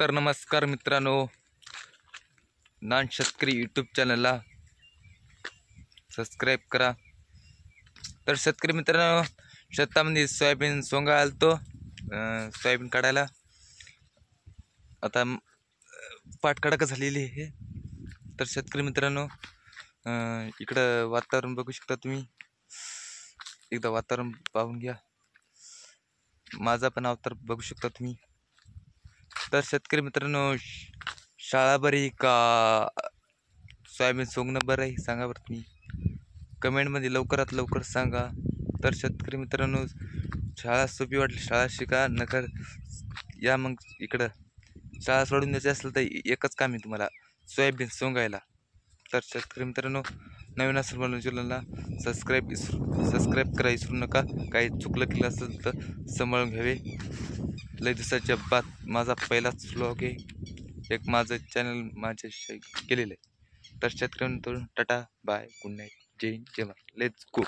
तर नमस्कार मित्रांनो, नान शेतकरी यूट्यूब चॅनलला सबस्क्राईब करा। तर शेतकरी मित्रांनो, शेतामध्ये सोयाबीन सोंगा आलतो, सोयाबीन काढायला आता पाठ कडक झालेली आहे। तर शेतकरी मित्रांनो, इकडं वातावरण बघू शकता तुम्ही, एकदा वातावरण पाहून घ्या। माझा पण अवतार बघू शकता तुम्ही। तर शेतकरी मित्रांनो, शाळा बरी का सोयाबीन सोंगणं बरं आहे सांगा बरं तुम्ही, कमेंटमध्ये लवकरात लवकर सांगा। तर शेतकरी मित्रांनो, शाळा सोपी वाटली शाळा शिका, नकर या मग इकडं शाळा सोडून द्यायची असेल तर एकच काम आहे तुम्हाला, सोयाबीन सोंगायला। तर शेतकरी मित्रांनो, नवीन असेल म्हणून चॅनलला सबस्क्राईब करा विसरू नका। काही चुकलं केलं असेल तर सांभाळून घ्यावे। लय दिवसाच्या बाद माझा पहिलाच व्लॉग आहे, एक माझं चॅनल माझ्याशी केलेलं आहे। तर शेतकरी मित्रांनो, टाटा बाय, गुड नाईट, जय हिंद, जय महाराष्ट्र, लेट्स गो।